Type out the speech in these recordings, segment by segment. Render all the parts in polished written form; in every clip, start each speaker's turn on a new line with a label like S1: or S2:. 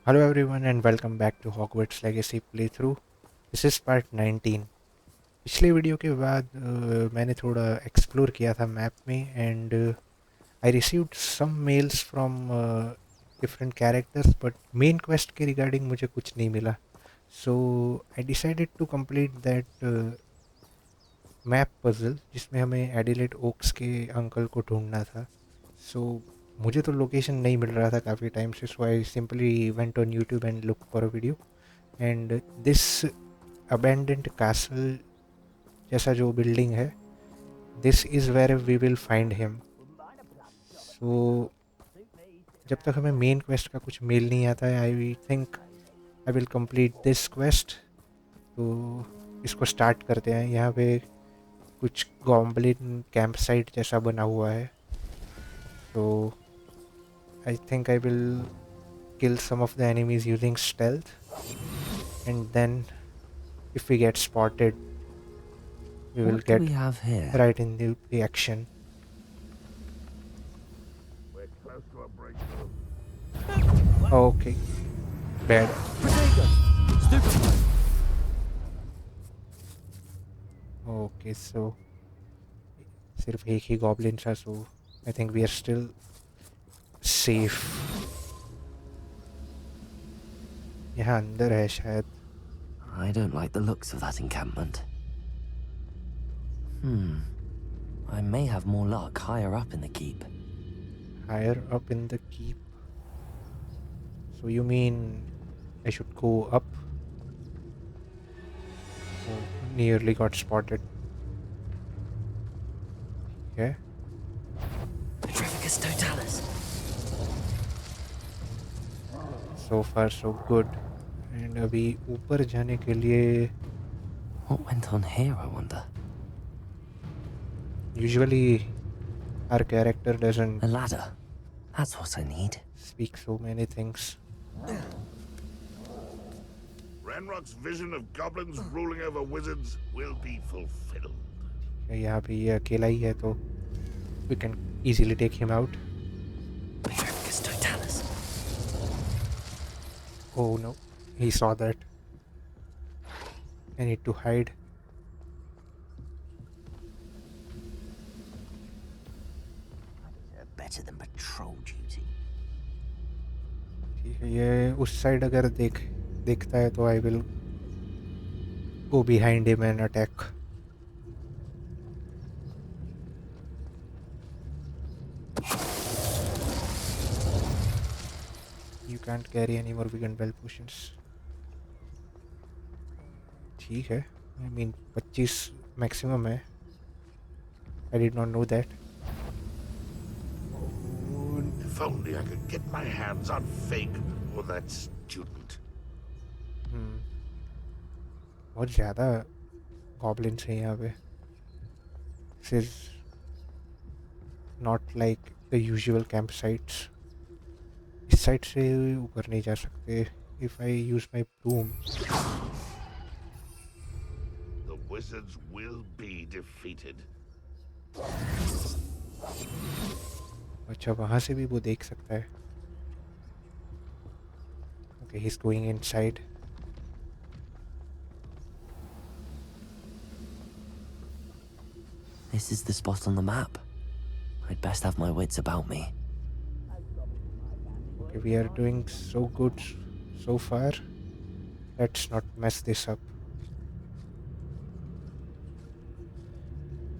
S1: Hello everyone and welcome back to Hogwarts Legacy playthrough. This is part 19. पिछले video के बाद मैंने थोड़ा एक्सप्लोर किया था मैप में and I received some mails from different characters but main quest के रिगार्डिंग मुझे कुछ नहीं मिला. So I decided to complete that map puzzle जिसमें हमें एडिलेड ओक्स के अंकल को ढूंढना था. सो मुझे तो लोकेशन नहीं मिल रहा था काफ़ी टाइम से, so I simply went on YouTube and look for a video and this abandoned castle जैसा जो बिल्डिंग है, this is where we will find him. So जब तक हमें मेन क्वेस्ट का कुछ मेल नहीं आता है I think I will complete this quest. तो इसको स्टार्ट करते हैं. यहाँ पे कुछ गॉम्बलिन कैंप साइट जैसा बना हुआ है. तो I think I will kill some of the enemies using stealth, and then if we get spotted we will
S2: What do
S1: get
S2: we have here?
S1: right in the action.
S3: We're close to a breakthrough.
S1: Okay, bad. Okay, so सिर्फ एक ही goblin था, so I think we are still safe. यहाँ अंदर है शायद.
S2: I don't like the looks of that encampment. I may have more luck higher up in the keep.
S1: Higher up in the keep. So you mean I should go up? Oh, nearly got spotted. Okay.
S2: Petrificus totalis.
S1: So far so good. And अभी ऊपर जाने के लिए
S2: What went on here, I wonder?
S1: usually our character doesn't
S2: A ladder. That's what I need.
S1: speak so many things.
S3: Ranrock's vision of goblins ruling over wizards will be fulfilled.
S1: यहाँ पे ये अकेला ही है तो we can easily take him out.
S2: Petrificus totalis.
S1: Oh no, he saw that. I need to hide.
S2: Better than patrol duty.
S1: ठीक है, ये उस साइड अगर देखता है तो I will go behind him and attack. You can't carry any more vegan bell potions. ठीक है, I mean 25 maximum है. I did not know that.
S3: If only I could get my hands on Fig or that student.
S1: बहुत ज़्यादा goblins हैं यहाँ पे. This is not like the usual campsites. इस side से ऊपर नहीं जा सकते. If I use my broom.
S3: The wizards will be defeated.
S1: अच्छा, वहाँ से भी वो देख सकता है. Okay, he's going inside.
S2: This is the spot on the map. I'd best have my wits about me.
S1: Okay, we are doing so good so far. Let's not mess this up.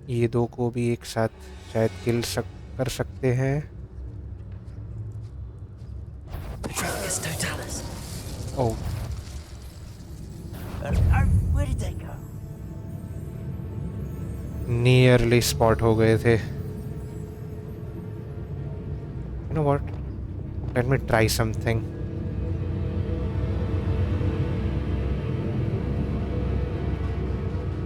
S1: ये दो को भी एक साथ शायद कर सकते हैं.
S2: Petrificus totalis.
S1: Oh,
S2: Where did they go?
S1: nearly spot हो गए थे. You know what? Let me try something.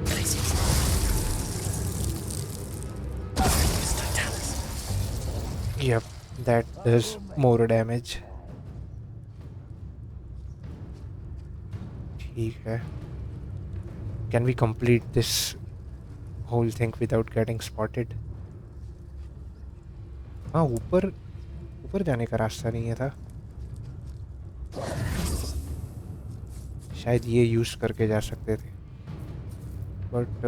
S2: Petrificus totalis.
S1: Yep, that does more damage. ठीक है. Can we complete this whole thing without getting spotted? हाँ, ऊपर जाने का रास्ता नहीं है था. शायद ये यूज़ करके जा सकते थे, but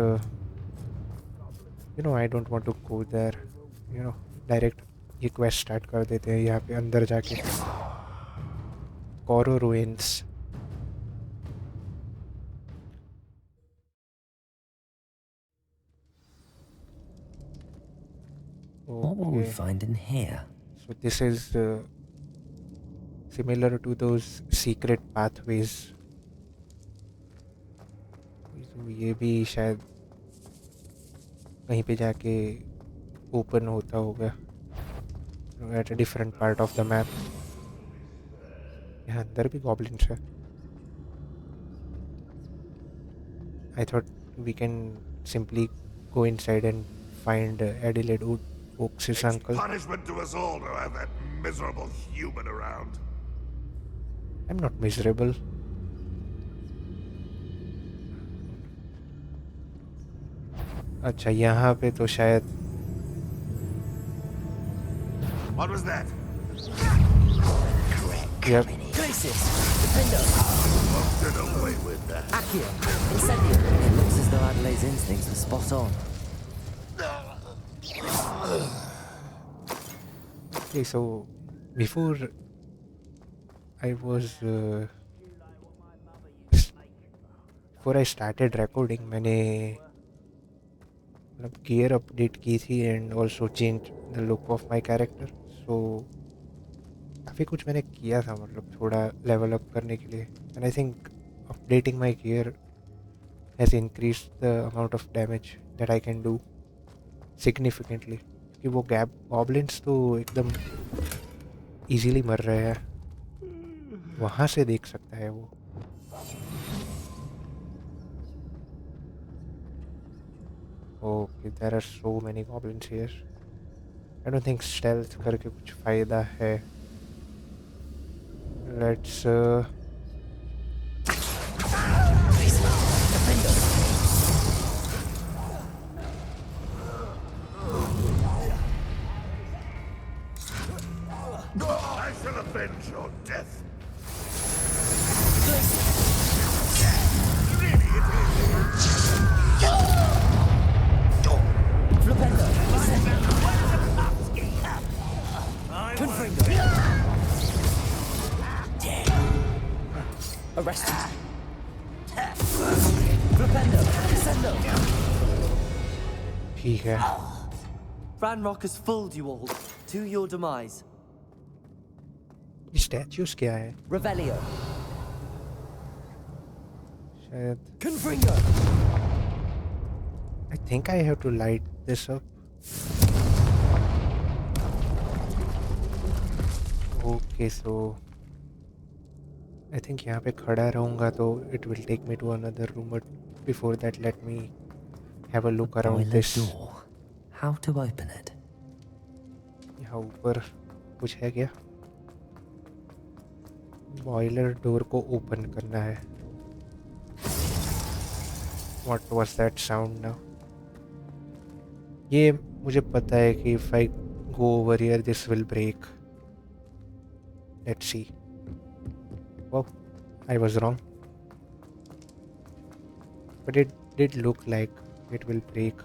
S1: I don't want to go there. Direct ये क्वेस्ट स्टार्ट कर देते हैं यहाँ पे अंदर जाके। Koro ruins.
S2: What will we
S1: Okay,
S2: find in here?
S1: so this is similar to those secret pathways. तो ये भी शायद कहीं पे जाके ओपन होता होगा at a different part of the map. यहाँ अंदर भी गॉब्लिन्स है। I thought we can simply go inside and find Adelaide Oakes'
S3: It's
S1: uncle.
S3: punishment to us all to have that miserable human around.
S1: I'm not miserable. अच्छा यहाँ पे तो शायद
S3: What was that?
S1: yep.
S2: Glacis! Defender!
S3: Get away with that.
S2: Accio! Incendio! It looks as though Adelaide's instincts were spot on.
S1: Okay, so before I was before I started recording मैंने मतलब gear update की थी and also change the look of my character. So काफ़ी कुछ मैंने किया था, मतलब थोड़ा लेवल अप करने के लिए। And I think updating my gear has increase the amount of damage that I can do significantly. क्योंकि वो गॉब्लिन्स तो एकदम इजीली मर रहे हैं, वहाँ से देख सकता है वो। Okay, there are so many goblins here. I don't think stealth करके कुछ फ़ायदा है। Let's
S3: I shall avenge your death.
S2: Flipendo! Confringo! Arrested! Flipendo! Descendo!
S1: ठीक है।
S2: Ranrock has fooled you all, to your demise.
S1: ये स्टैच्यूज क्या है?
S2: Revelio!
S1: शायद
S2: Confringo!
S1: I think I have to light this up. Okay, so I think यहाँ पे खड़ा रहूँगा तो it will take me to another room, but before that let me have a look around
S2: Boiler
S1: this.
S2: door. How to open it?
S1: यहाँ ऊपर कुछ है क्या? बॉयलर डोर को ओपन करना है। What was that sound now? ये मुझे पता है कि if I go over here this will break. Let's see. Oh, I was wrong. But it did look like it will break.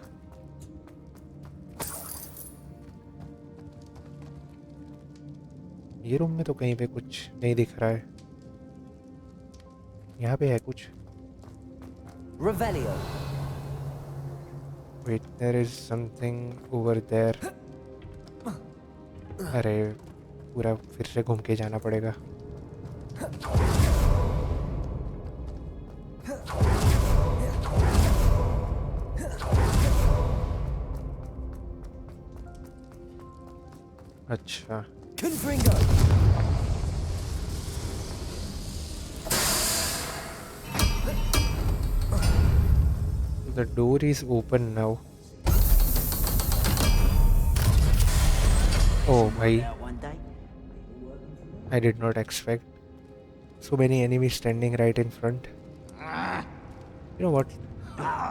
S1: ये रूम में तो कहीं पे कुछ नहीं दिख रहा है। यहाँ पे है कुछ।
S2: Revelio!
S1: Wait, there is something over there. अरे पूरा फिर से घूम के जाना पड़ेगा। अच्छा,
S2: Confringo!
S1: the door is open now. Oh भाई, I did not expect so many enemies standing right in front. You know what?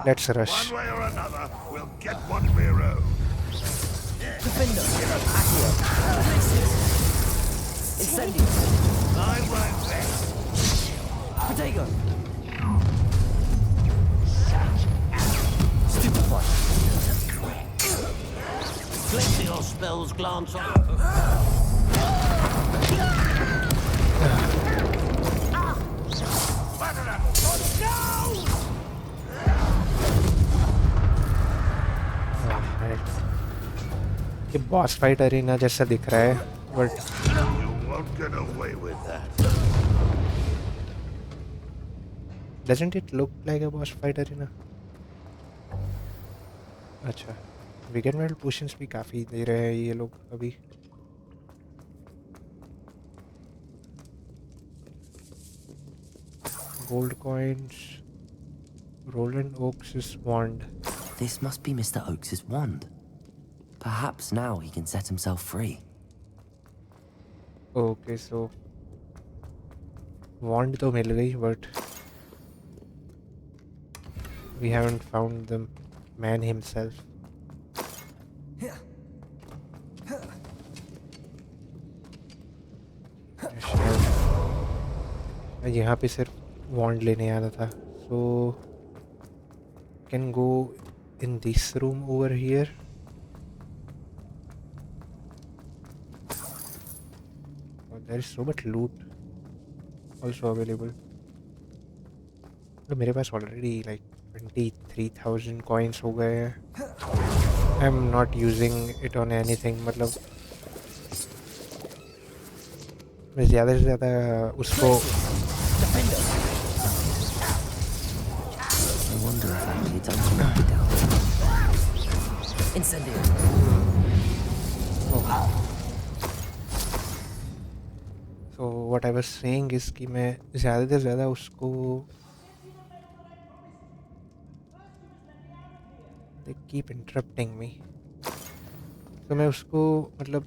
S1: Let's rush.
S3: One way or another, we'll get what we're owed.
S2: Defender! Accio! Incendio!
S3: I won't let.
S2: Protego!
S4: spells glance off.
S1: ये boss fight arena जैसा दिख रहा है but
S3: You won't get away with that.
S1: doesn't it look like a boss fight arena? अच्छा weekend medal potions भी काफ़ी दे रहे हैं ये लोग अभी. Gold coins. Rowland Oakes' wand.
S2: This must be Mr. Oakes' wand. Perhaps now he can set himself free.
S1: Okay, so wand तो मिल गई but we haven't found the man himself. मैं यहाँ पे सिर्फ wand लेने आना था. So can go in this room over here. There is so much loot also available. तो मेरे पास already like 23,000 coins हो गए हैं. I'm not using it on anything. मतलब मैं ज़्यादा से ज़्यादा उसको
S2: I wonder if actually it's only knocked it down. Incendiary.
S1: So what I was saying is कि मैं ज़्यादा से ज़्यादा उसको they keep interrupting me. तो मैं उसको मतलब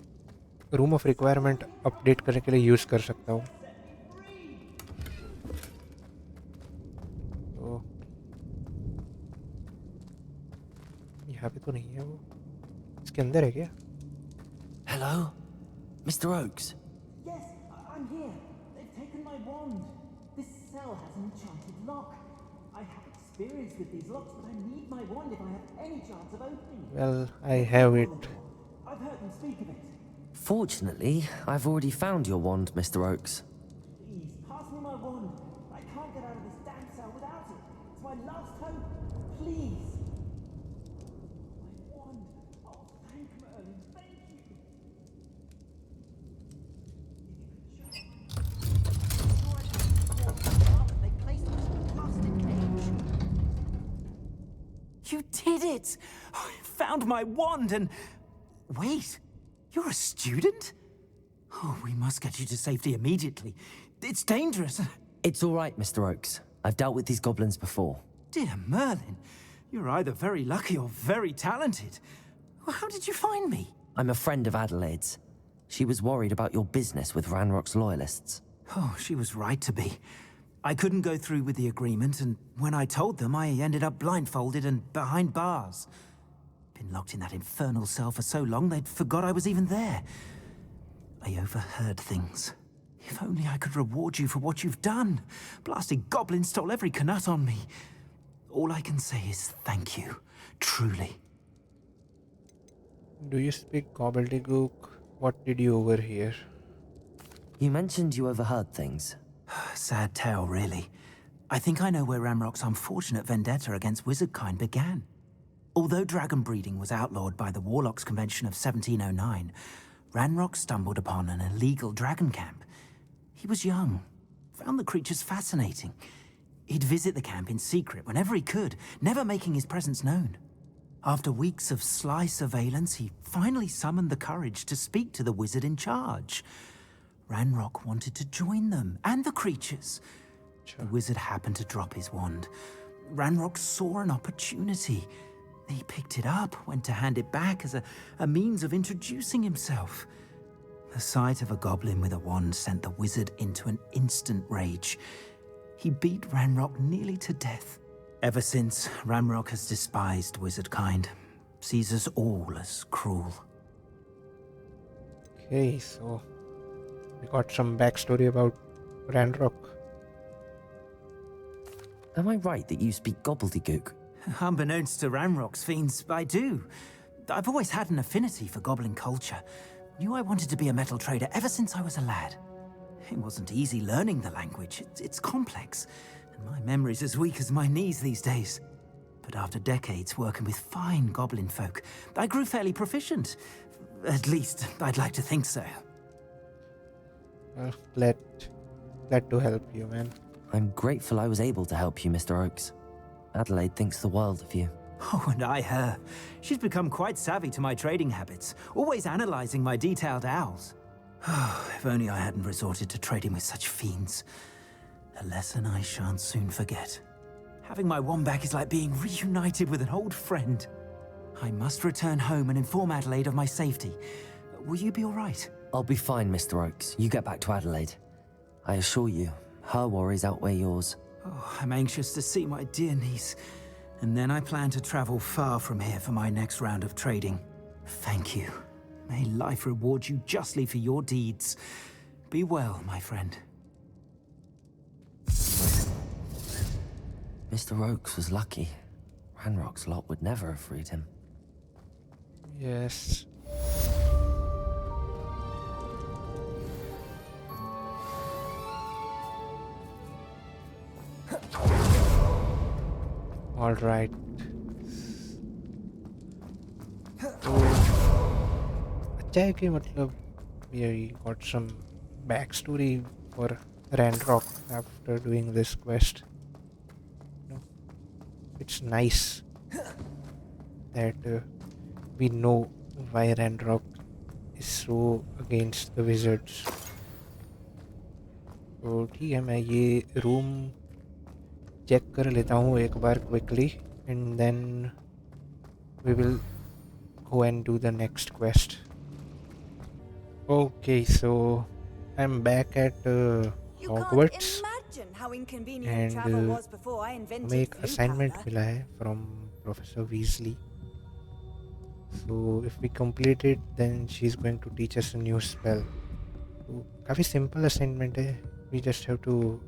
S1: रूम ऑफ रिक्वायरमेंट अपडेट करने के लिए यूज़ कर सकता हूँ. तो यहाँ पे तो नहीं है वो. इसके अंदर है क्या?
S2: Hello? Mr. Oakes?
S5: Yes, I'm here. They've taken my wand. This cell has an enchanted lock. I have experience with these locks, but I need my wand if I have any chance of opening it.
S1: Well, I have it.
S5: I've heard them speak of it.
S2: Fortunately, I've already found your wand, Mr. Oakes.
S5: Please, pass me my wand. I can't get out of this damn cell without it. It's my last hope. Please. My wand. Oh, thank Merlin. Thank you. They placed this blasted cage. You did it! I found my wand and... Wait, you're a student? Oh, we must get you to safety immediately. It's dangerous.
S2: It's all right, Mr. Oakes. I've dealt with these goblins before.
S5: Dear Merlin, you're either very lucky or very talented. Well, how did you find me?
S2: I'm a friend of Adelaide's. She was worried about your business with Ranrock's loyalists.
S5: Oh, she was right to be. I couldn't go through with the agreement, and when I told them, I ended up blindfolded and behind bars. Been locked in that infernal cell for so long, they'd forgot I was even there. I overheard things. If only I could reward you for what you've done. Blasted goblin stole every canut on me. All I can say is thank you, truly.
S1: Do you speak gobbledygook? What did you overhear?
S2: You mentioned you overheard things.
S5: Sad tale, really. I think I know where Ramrock's unfortunate vendetta against wizardkind began. Although dragon breeding was outlawed by the Warlocks Convention of 1709, Ranrock stumbled upon an illegal dragon camp. He was young, found the creatures fascinating. He'd visit the camp in secret whenever he could, never making his presence known. After weeks of sly surveillance, he finally summoned the courage to speak to the wizard in charge. Ranrock wanted to join them, and the creatures. The wizard happened to drop his wand. Ranrock saw an opportunity. He picked it up, went to hand it back as a means of introducing himself. The sight of a goblin with a wand sent the wizard into an instant rage. He beat Ranrock nearly to death. Ever since, Ranrock has despised wizardkind, sees us all as cruel.
S1: Okay, so we got some backstory about Ranrock.
S2: Am I right that you speak gobbledygook?
S5: Unbeknownst to Ranrock's fiends, I do. I've always had an affinity for goblin culture. Knew I wanted to be a metal trader ever since I was a lad. It wasn't easy learning the language. It's complex, and my memory's as weak as my knees these days. But after decades working with fine goblin folk, I grew fairly proficient. At least, I'd like to think so.
S1: Well, glad to help you, man.
S2: I'm grateful I was able to help you, Mr. Oakes. Adelaide thinks the world of you.
S5: Oh, and I her. She's become quite savvy to my trading habits, always analysing my detailed owls. If only I hadn't resorted to trading with such fiends. A lesson I shan't soon forget. Having my wand back is like being reunited with an old friend. I must return home and inform Adelaide of my safety. Will you be all right?
S2: I'll be fine, Mr. Oakes. You get back to Adelaide. I assure you, her worries outweigh yours.
S5: Oh, I'm anxious to see my dear niece. And then I plan to travel far from here for my next round of trading. Thank you. May life reward you justly for your deeds. Be well, my friend.
S2: Mr. Oakes was lucky. Ranrock's lot would never have freed him.
S1: Yes. All right. तो अच्छा है कि मतलब we got some backstory for Ranrock after doing this quest. You know, it's nice that we know why Ranrock is so against the wizards. तो ठीक है, मैं ये रूम चेक कर लेता हूँ एक बार quickly and then we will go and do the next quest. Okay, so I'm back at Hogwarts and हमें एक assignment मिला है from Professor Weasley. So if we complete it, then she's going to teach us a new spell. तो काफ़ी simple assignment है. We just have to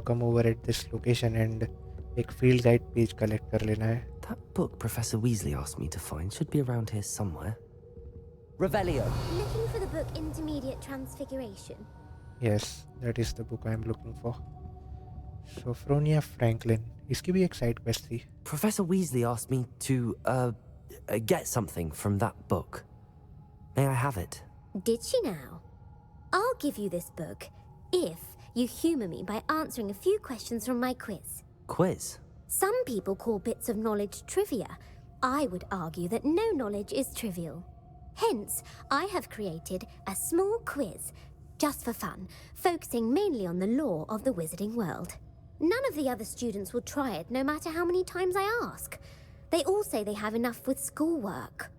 S1: come over at this location and एक field guide page collect कर लेना है.
S2: That book Professor Weasley asked me to find should be around here somewhere. Revelio.
S6: Looking for the book Intermediate Transfiguration?
S1: Yes, that is the book I am looking for. Sophronia Franklin. इसकी भी एक side quest थी.
S2: Professor Weasley asked me to, get something from that book. May I have it?
S6: Did she now? I'll give you this book if you humour me by answering a few questions from my quiz.
S2: Quiz?
S6: Some people call bits of knowledge trivia. I would argue that no knowledge is trivial. Hence, I have created a small quiz, just for fun, focusing mainly on the lore of the wizarding world. None of the other students will try it, no matter how many times I ask. They all say they have enough with schoolwork.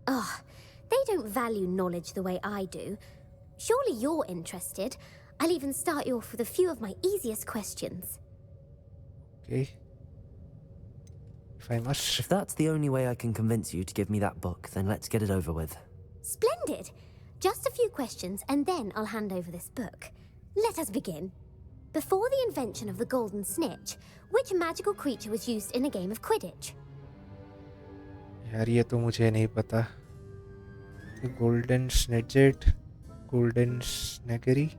S6: Ugh, they don't value knowledge the way I do. Surely you're interested. I'll even start you off with a few of my easiest questions.
S1: Okay. If I must.
S2: If that's the only way I can convince you to give me that book, then let's get it over with.
S6: Splendid! Just a few questions and then I'll hand over this book. Let us begin. Before the invention of the golden snitch, which magical creature was used in a game of Quidditch?
S1: यार ये तो मुझे नहीं पता. Golden Snidget, Golden Snaggery,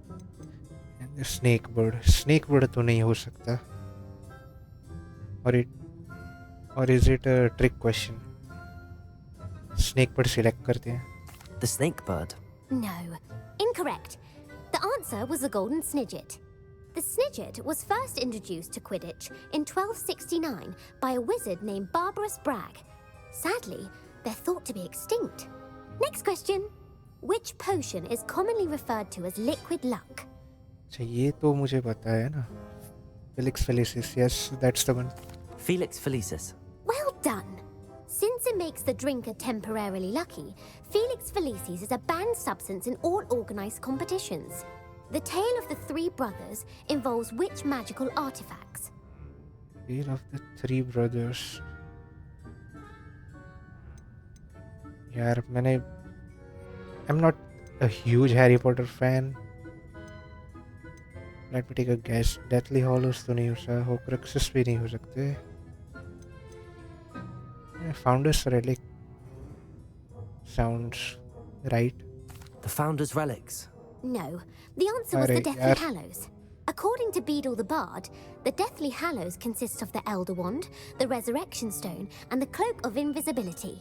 S1: and the Snakebird. Snakebird तो नहीं हो सकता. Or is it a trick question? Snakebird select करते हैं.
S2: The snake bird?
S6: No, incorrect. The answer was the golden snidget. The snidget was first introduced to Quidditch in 1269 by a wizard named Barbarous Bragg. Sadly, they're thought to be extinct. Next question. Which potion is commonly referred to as liquid luck?
S1: अच्छा ये तो मुझे पता है ना. Felix Felicis, yes, that's the one.
S2: Felix Felicis.
S6: Well done. Since it makes the drinker temporarily lucky, Felix Felicis is a banned substance in all organized competitions. The tale of the three brothers involves which magical artifacts?
S1: Tale of the Three Brothers. यार I'm not a huge Harry Potter fan. Let me take a guess. Deathly Hallows तो नहीं हो सकता. Horcruxes भी नहीं हो सकते. Founder's Relic sounds right.
S2: The Founder's relics.
S6: No, the answer was the
S1: Alright,
S6: Deathly
S1: yaar.
S6: Hallows. According to Beadle the Bard, the Deathly Hallows consist of the Elder Wand, the Resurrection Stone, and the Cloak of Invisibility.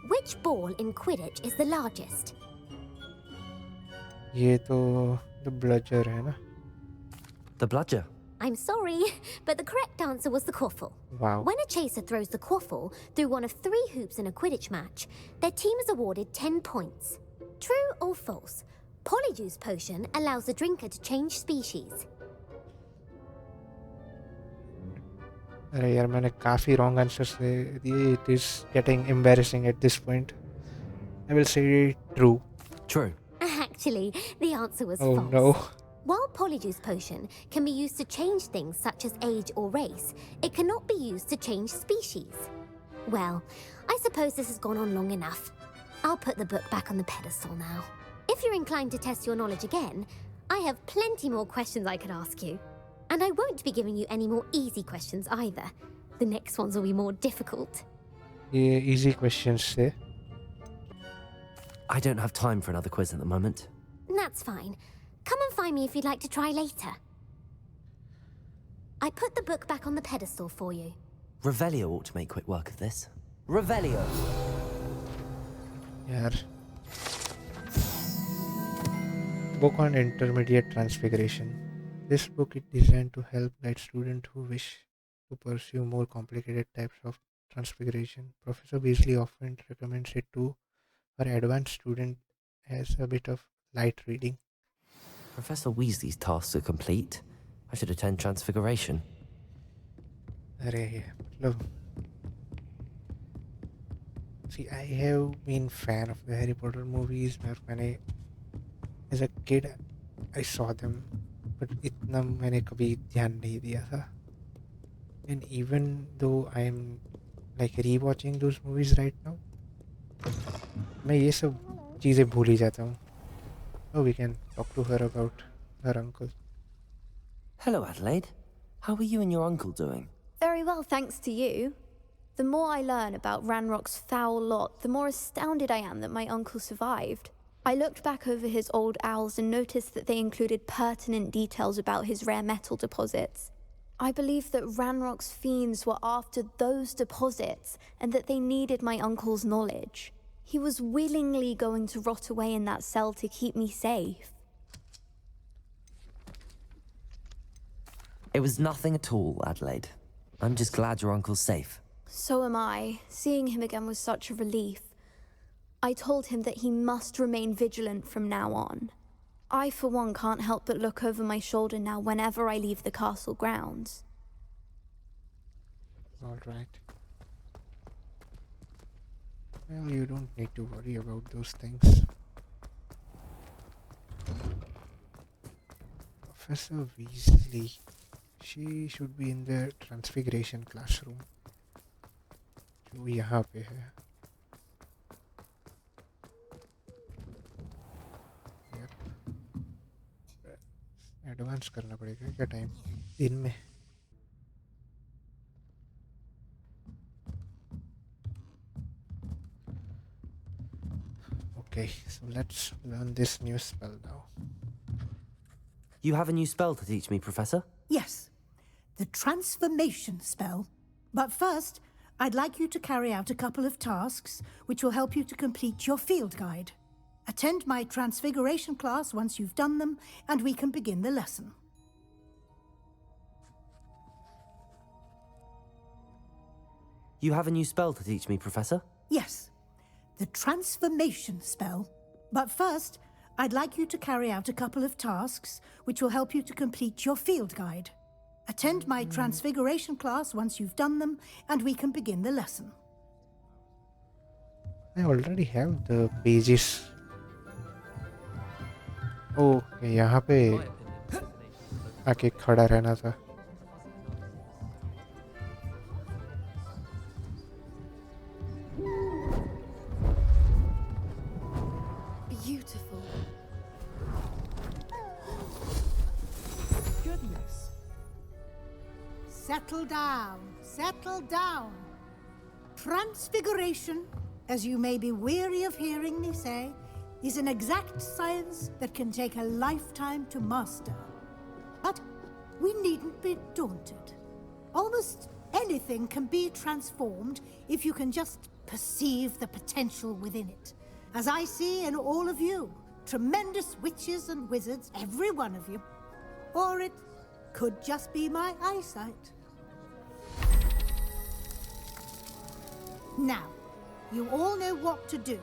S6: Which ball in Quidditch is the largest?
S1: ये तो the bludger है ना?
S2: The bludger.
S6: I'm sorry, but the correct answer was the quaffle.
S1: Wow.
S6: When a chaser throws the quaffle through one of 3 hoops in a Quidditch match, their team is awarded 10 points. True or false? Polyjuice potion allows the drinker to change species.
S1: अरे यार मैंने काफी wrong answers दे दिए. It is getting embarrassing at this point. I will say true.
S2: True.
S6: Actually, the answer was
S1: Oh
S6: false.
S1: no.
S6: While Polyjuice potion can be used to change things such as age or race, it cannot be used to change species. Well, I suppose this has gone on long enough. I'll put the book back on the pedestal now. If you're inclined to test your knowledge again, I have plenty more questions I could ask you. And I won't be giving you any more easy questions either. The next ones will be more difficult.
S1: ये easy questions थे.
S2: I don't have time for another quiz at the moment.
S6: That's fine. Come and find me if you'd like to try later. I put the book back on the pedestal for you.
S2: Revelio ought to make quick work of this. Revelio!
S1: यार. Book on intermediate transfiguration. This book is designed to help guide students who wish to pursue more complicated types of transfiguration. Professor Weasley often recommends it to her advanced student as a bit of light reading.
S2: Professor Weasley's tasks are complete. I should attend Transfiguration.
S1: अरे मतलब see, I have been fan of the Harry Potter movies. मैंने as a kid I saw them, but इतना मैंने कभी ध्यान नहीं दिया था. And even though I am like rewatching those movies right now, मैं ये सब चीज़ें भूल ही जाता हूँ. Oh, we can talk to her about her uncle.
S2: Hello, Adelaide. How are you and your uncle doing?
S7: Very well, thanks to you. The more I learn about Ranrock's foul lot, the more astounded I am that my uncle survived. I looked back over his old owls and noticed that they included pertinent details about his rare metal deposits. I believe that Ranrock's fiends were after those deposits and that they needed my uncle's knowledge. He was willingly going to rot away in that cell to keep me safe.
S2: It was nothing at all, Adelaide. I'm just glad your uncle's safe.
S7: So am I. Seeing him again was such a relief. I told him that he must remain vigilant from now on. I, for one, can't help but look over my shoulder now whenever I leave the castle grounds.
S1: All right. Well, you don't need to worry about those things. Professor Weasley. She should be in the Transfiguration classroom. जो यहाँ पे है. Advance करना पड़ेगा क्या time दिन में. Okay, so let's learn this new spell now.
S2: You have a new spell to teach me, Professor?
S8: Yes, the transformation spell. But first, I'd like you to carry out a couple of tasks which will help you to complete your field guide. Attend my transfiguration class once you've done them, and we can begin the lesson.
S2: You have a new spell to teach me, Professor?
S8: Yes, the transformation spell. But first, I'd like you to carry out a couple of tasks which will help you to complete your field guide. Attend my transfiguration class once you've done them, and we can begin the lesson.
S1: I already have the pages. Oh, यहाँ पे आके खड़ा रहना था.
S7: Beautiful.
S8: Goodness. Settle down. Settle down. Transfiguration as you may be weary of hearing me say, is an exact science that can take a lifetime to master. But we needn't be daunted. Almost anything can be transformed if you can just perceive the potential within it. As I see in all of you, tremendous witches and wizards, every one of you. Or it could just be my eyesight. Now, you all know what to do.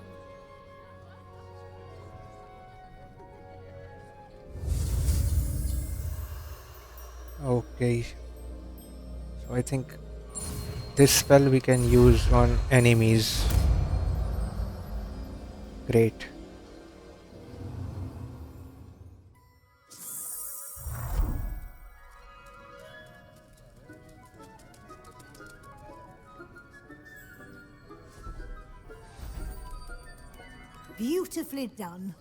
S1: Okay, so I think this spell we can use on enemies. Great.
S8: Beautifully done.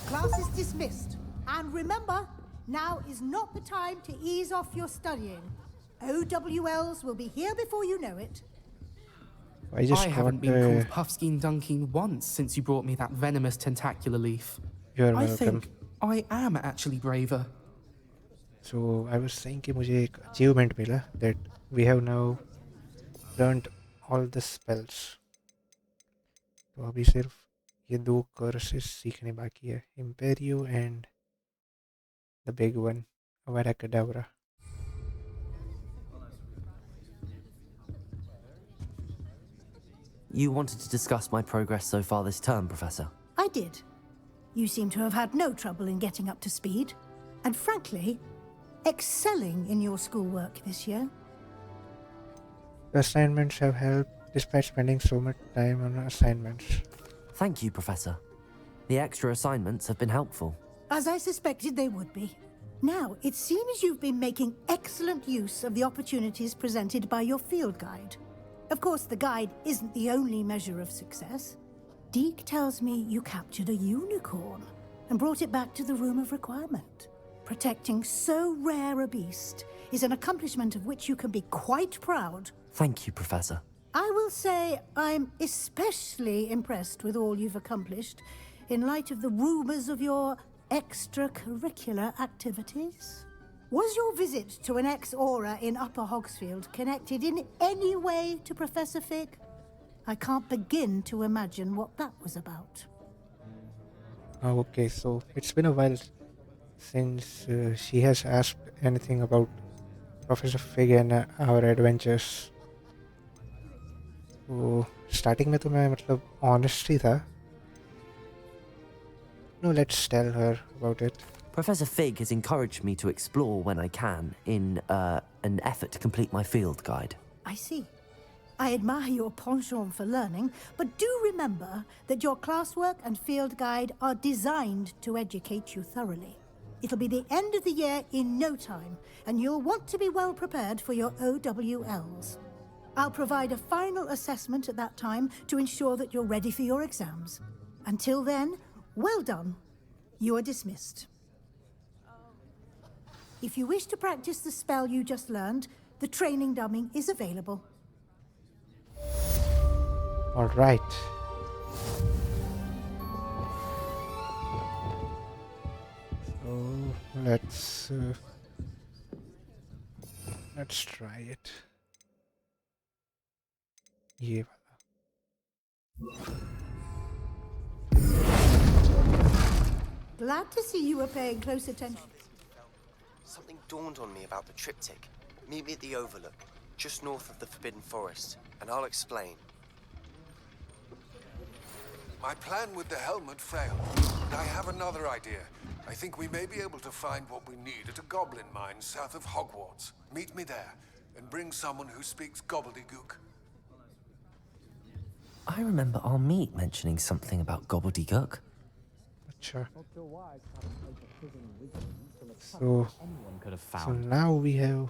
S8: Class is dismissed. And remember, now is not the time to ease off your studying. OWLs will be here before you know it.
S1: I just
S9: haven't
S1: got
S9: been called Puffskein Dunking once since you brought me that venomous tentacular leaf.
S1: You're
S9: I
S1: welcome.
S9: think I am actually braver.
S1: So I was saying कि मुझे एक achievement मिला that we have now learned all the spells. तो अभी सिर्फ ये दो courses सीखने बाकी है, Imperio and the big one, Avaracadabra.
S2: You wanted to discuss my progress so far this term, Professor?
S8: I did. You seem to have had no trouble in getting up to speed. And frankly, excelling in your schoolwork this year.
S1: The assignments have helped despite spending so much time on assignments.
S2: Thank you, Professor. The extra assignments have been helpful.
S8: As I suspected they would be. Now, it seems you've been making excellent use of the opportunities presented by your field guide. Of course, the guide isn't the only measure of success. Deke tells me you captured a unicorn and brought it back to the Room of Requirement. Protecting so rare a beast is an accomplishment of which you can be quite proud.
S2: Thank you, Professor.
S8: I will say I'm especially impressed with all you've accomplished in light of the rumors of your extracurricular activities. Was your visit to an ex-aura in Upper Hogsfield connected in any way to Professor Fig? I can't begin to imagine what that was about.
S1: Oh, okay, so it's been a while since she has asked anything about Professor Fig and our adventures. तो starting में तो मैं मतलब honest ही था. No, let's tell her about it.
S2: Professor Fig has encouraged me to explore when I can in an effort to complete my field guide.
S8: I see. I admire your penchant for learning, but do remember that your classwork and field guide are designed to educate you thoroughly. It'll be the end of the year in no time, and you'll want to be well prepared for your OWLs. I'll provide a final assessment at that time to ensure that you're ready for your exams. Until then, well done. You are dismissed. If you wish to practice the spell you just learned, the training dummy is available.
S1: All right. So let's try it. ये वाला.
S8: Glad to see you were paying close attention.
S10: Something dawned on me about the triptych. Meet me at the Overlook, just north of the Forbidden Forest, and I'll explain.
S11: My plan with the helmet failed, but I have another idea. I think we may be able to find what we need at a goblin mine south of Hogwarts. Meet me there, and bring someone who speaks gobbledygook.
S2: I remember our meet mentioning something about gobbledygook.
S1: Sure. So now we have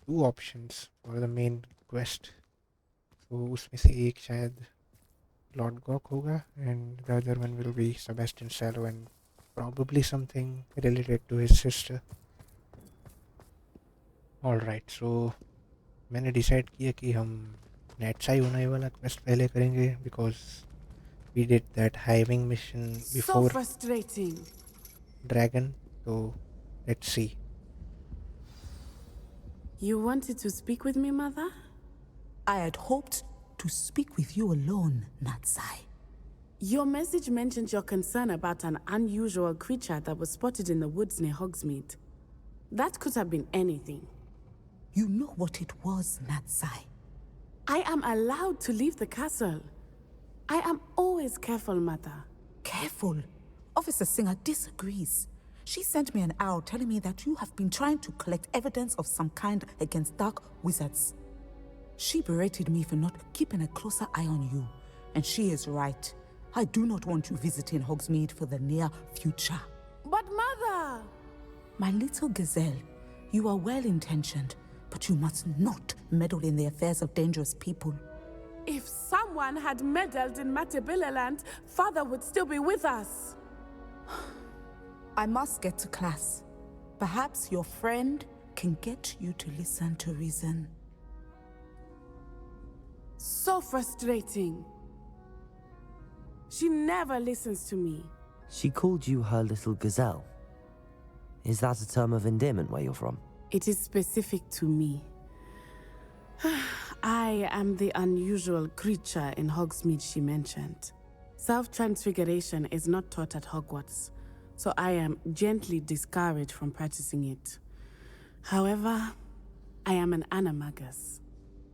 S1: two options for the main quest. So उसमें से एक शायद Lord Gok होगा, and the other one will be Sebastian Sallow, and probably something related to his sister. Alright, so मैंने decide किया कि हम net Sai होना वाला क्वेस्ट पहले करेंगे because we did that hiving mission
S12: So
S1: before
S12: frustrating.
S1: Dragon तो let's see.
S12: You wanted to speak with me, Mother?
S13: I had hoped to speak with you alone, Natsai.
S12: Your message mentioned your concern about an unusual creature that was spotted in the woods near Hogsmeade. That could have been anything.
S13: You know what it was, Natsai.
S12: I am allowed to leave the castle. I am always careful, Mother.
S13: Careful. Officer Singer disagrees. She sent me an owl telling me that you have been trying to collect evidence of some kind against dark wizards. She berated me for not keeping a closer eye on you. And she is right. I do not want you visiting Hogsmeade for the near future.
S12: But Mother!
S13: My little gazelle, you are well-intentioned, but you must not meddle in the affairs of dangerous people.
S12: If someone had meddled in Matabillaland, Father would still be with us.
S13: I must get to class. Perhaps your friend can get you to listen to reason.
S12: So frustrating. She never listens to me.
S2: She called you her little gazelle. Is that a term of endearment where you're from?
S12: It is specific to me. I am the unusual creature in Hogsmeade she mentioned. Self-transfiguration is not taught at Hogwarts, so I am gently discouraged from practicing it. However, I am an animagus,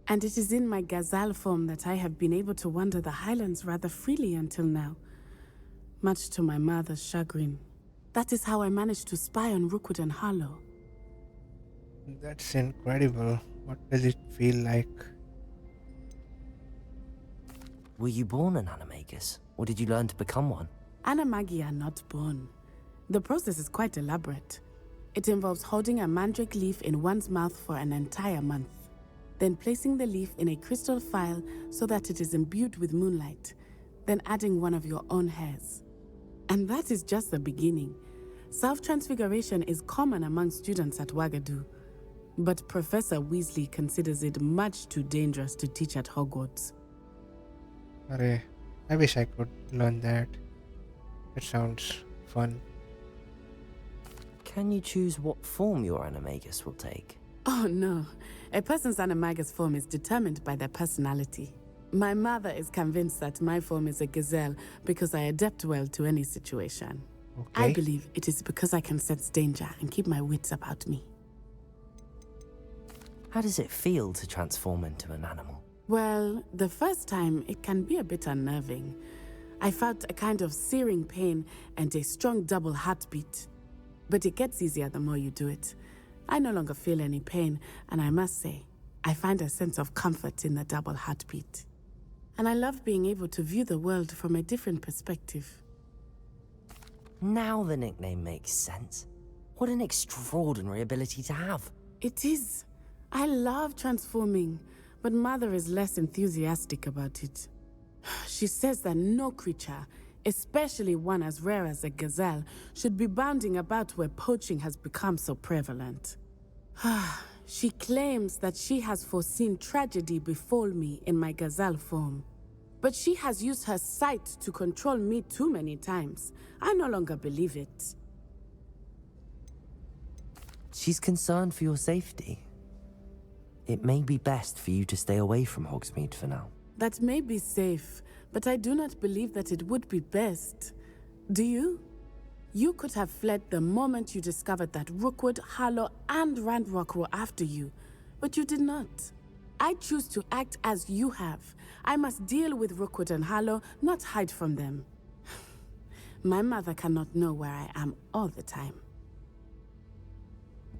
S12: and it is in my gazelle form that I have been able to wander the Highlands rather freely until now, much to my mother's chagrin. That is how I managed to spy on Rookwood and Harlow.
S1: That's incredible. What does it feel like?
S2: Were you born an animagus, or did you learn to become one?
S12: Animagi are not born. The process is quite elaborate. It involves holding a mandrake leaf in one's mouth for an entire month, then placing the leaf in a crystal phial so that it is imbued with moonlight, then adding one of your own hairs. And that is just the beginning. Self-transfiguration is common among students at Wagadu, but Professor Weasley considers it much too dangerous to teach at Hogwarts.
S1: Arey, I wish I could learn that. It sounds fun.
S2: Can you choose what form your animagus will take?
S12: Oh no, a person's animagus form is determined by their personality. My mother is convinced that my form is a gazelle because I adapt well to any situation.
S1: Okay.
S12: I believe it is because I can sense danger and keep my wits about me.
S2: How does it feel to transform into an animal?
S12: Well, the first time it can be a bit unnerving. I felt a kind of searing pain and a strong double heartbeat. But it gets easier the more you do it. I no longer feel any pain, and I must say, I find a sense of comfort in the double heartbeat. And I love being able to view the world from a different perspective.
S2: Now the nickname makes sense. What an extraordinary ability to have.
S12: It is. I love transforming, but Mother is less enthusiastic about it. She says that no creature, especially one as rare as a gazelle, should be bounding about where poaching has become so prevalent. She claims that she has foreseen tragedy befall me in my gazelle form. But she has used her sight to control me too many times. I no longer believe it.
S2: She's concerned for your safety. It may be best for you to stay away from Hogsmeade for now.
S12: That may be safe, but I do not believe that it would be best. Do you? You could have fled the moment you discovered that Rookwood, Harlow, and Ranrock were after you, but you did not. I choose to act as you have. I must deal with Rookwood and Harlow, not hide from them. My mother cannot know where I am all the time.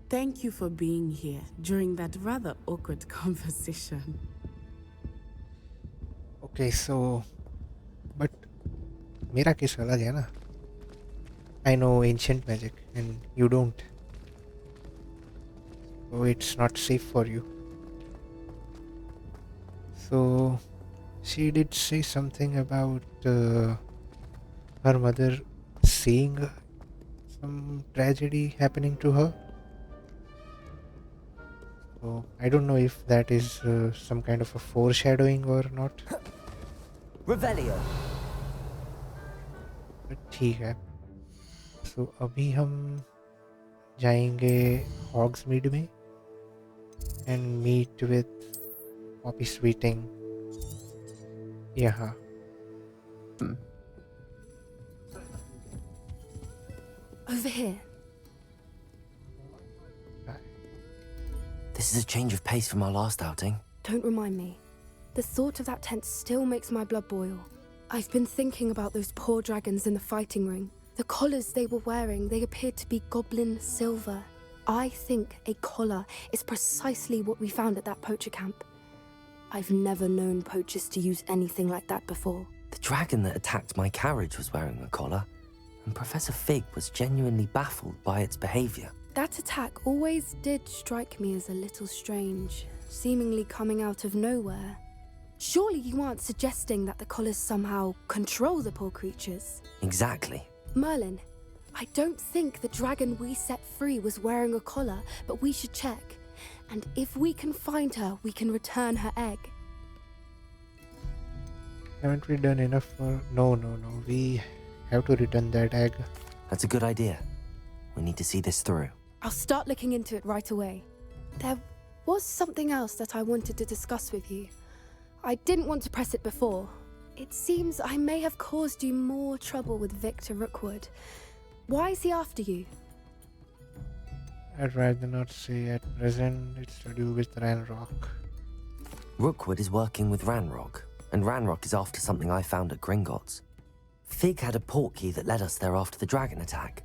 S12: Thank you for being here during that rather awkward conversation.
S1: Okay, so, but मेरा case अलग है ना. I know ancient magic and you don't. So it's not safe for you. So she did say something about her mother seeing some tragedy happening to her. So I don't know if that is some kind of a foreshadowing or not.
S2: Revelio.
S1: But ठीक है. So अभी हम जाएंगे Hogsmeade में and meet with Poppy Sweeting यहाँ.
S7: Over here.
S2: This is a change of pace from our last outing.
S14: Don't remind me. The thought of that tent still makes my blood boil. I've been thinking about those poor dragons in the fighting ring. The collars they were wearing, they appeared to be goblin silver. I think a collar is precisely what we found at that poacher camp. I've never known poachers to use anything like that before.
S2: The dragon that attacked my carriage was wearing a collar, and Professor Fig was genuinely baffled by its behavior.
S14: That attack always did strike me as a little strange, seemingly coming out of nowhere. Surely you aren't suggesting that the collars somehow control the poor creatures?
S2: Exactly.
S14: Merlin, I don't think the dragon we set free was wearing a collar, but we should check. And if we can find her, we can return her egg.
S1: Haven't we done enough for... No. We have to return that egg.
S2: That's a good idea. We need to see this through.
S14: I'll start looking into it right away. There was something else that I wanted to discuss with you. I didn't want to press it before. It seems I may have caused you more trouble with Victor Rookwood. Why is he after you?
S1: I'd rather not say at present. It's to do with Ranrock.
S2: Rookwood is working with Ranrock, and Ranrock is after something I found at Gringotts. Fig had a portkey that led us there after the dragon attack.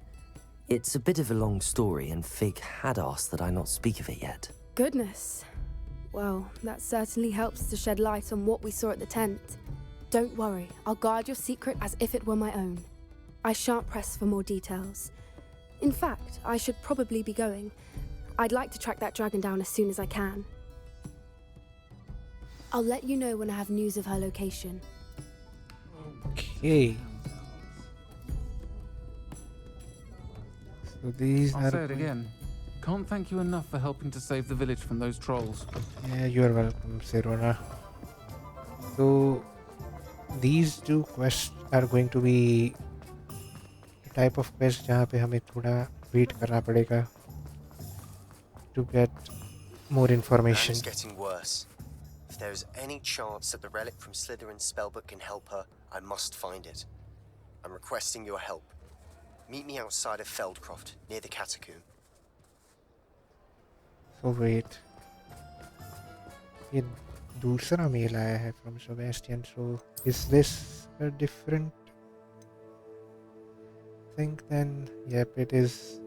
S2: It's a bit of a long story, and Fig had asked that I not speak of it yet.
S14: Goodness. Well, that certainly helps to shed light on what we saw at the tent. Don't worry, I'll guard your secret as if it were my own. I shan't press for more details. In fact, I should probably be going. I'd like to track that dragon down as soon as I can. I'll let you know when I have news of her location.
S1: Okay. So these
S15: I'll
S1: are...
S15: say it again. Can't thank you enough for helping to save the village from those trolls.
S1: Yeah, you're welcome, Sirona. So these two quests are going to be the type of quest जहाँ पे हमें थोड़ा wait करना पड़ेगा to get more information.
S10: It's getting worse. If there is any chance that the relic from Slytherin's spellbook can help her, I must find it. I'm requesting your help. Meet me outside of Feldcroft, near the catacomb.
S1: So wait. ये दूसरा mail आया है from Sebastian. So is this a different thing then? Yep, it is.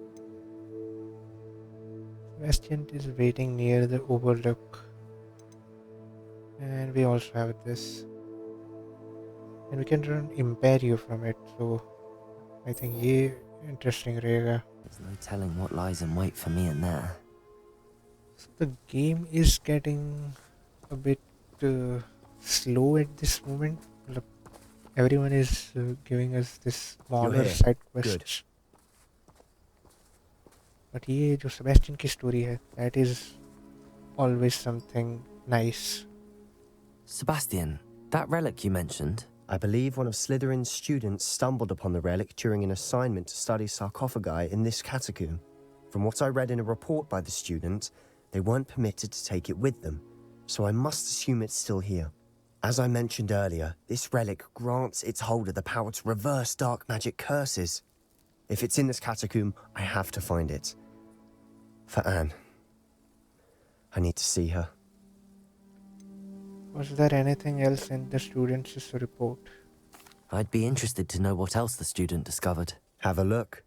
S1: Sebastian is waiting near the overlook. And we also have this. And we can run Imperio from it. So I think ये interesting रहेगा.
S2: There's no telling what lies in wait for me in there.
S1: So the game is getting a bit slow at this moment. Everyone is giving us this smaller side quests. But ये जो Sebastian की story है, that is always something nice.
S2: Sebastian, that relic you mentioned.
S10: I believe one of Slytherin's students stumbled upon the relic during an assignment to study sarcophagi in this catacomb. From what I read in a report by the student, they weren't permitted to take it with them, so I must assume it's still here. As I mentioned earlier, this relic grants its holder the power to reverse dark magic curses. If it's in this catacomb, I have to find it. For Anne. I need to see her.
S1: Was there anything else in the student's report?
S2: I'd be interested to know what else the student discovered.
S10: Have a look.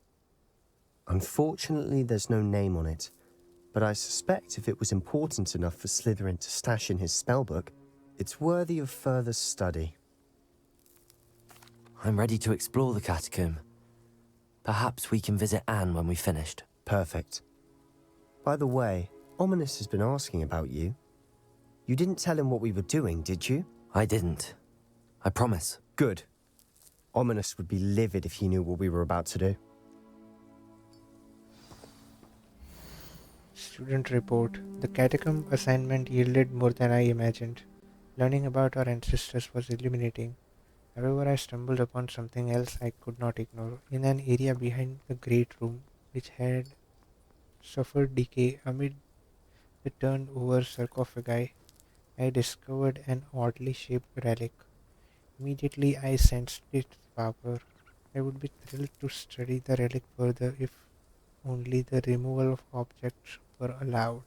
S10: Unfortunately, there's no name on it, but I suspect if it was important enough for Slytherin to stash in his spellbook, it's worthy of further study.
S2: I'm ready to explore the catacomb. Perhaps we can visit Anne when we've finished.
S10: Perfect. By the way, Ominous has been asking about you. You didn't tell him what we were doing, did you?
S2: I didn't. I promise.
S10: Good. Ominous would be livid if he knew what we were about to do.
S1: Student report. The catacomb assignment yielded more than I imagined. Learning about our ancestors was illuminating. However, I stumbled upon something else I could not ignore. In an area behind the great room, which had suffered decay amid the turned over sarcophagi, I discovered an oddly shaped relic. Immediately I sensed its power. I would be thrilled to study the relic further if only the removal of objects were allowed.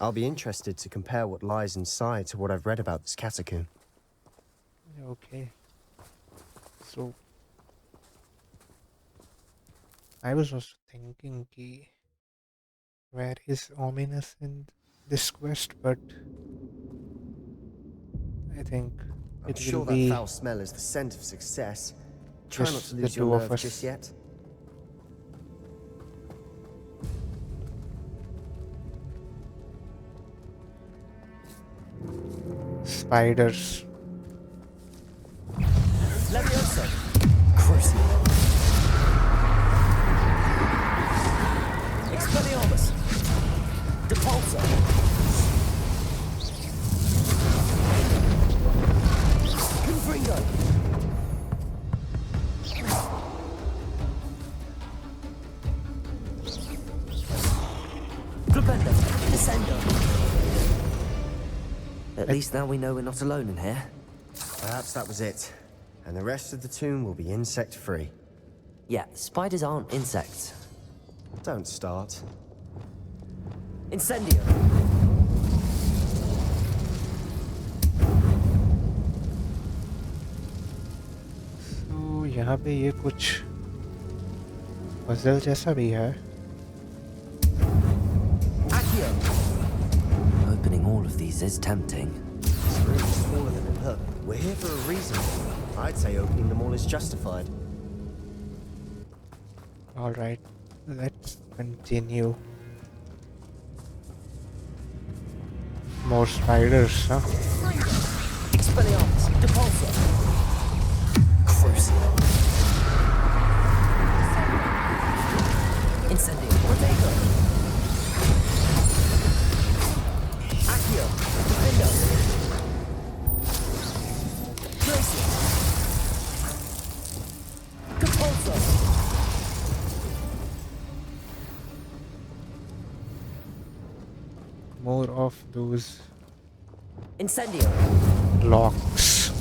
S10: I'll be interested to compare what lies inside to what I've read about this catacomb.
S1: Okay, so I was also thinking where is ominous in this quest, but I think
S10: I'm
S1: it will
S10: sure that
S1: be
S10: foul smell is the scent of success. Try not
S1: just
S10: to
S1: the
S10: lose your
S1: two of
S10: nerve
S1: us.
S10: just yet.
S1: Spiders.
S2: Leviosa! Crucible! Expelliarmus! Depulsor! Confringo! Flipendo! Descendo! At least now we know we're not alone in here.
S10: Perhaps that was it. And the rest of the tomb will be insect-free.
S2: Yeah, spiders aren't insects.
S10: Don't start.
S2: Incendio!
S1: तो यहाँ पे ये कुछ puzzle जैसा भी है.
S2: Accio! Opening all of these is tempting.
S10: This room is smaller than it looked. We're here for a reason. I'd say opening them all is justified.
S1: Alright, let's continue. More spiders, huh?
S2: Expelliarmus! Depulsor! Crucible! Incendio! Protego! Accio! Defendo! Glacier! Compulsor!
S1: More of those
S2: Incendio!
S1: locks.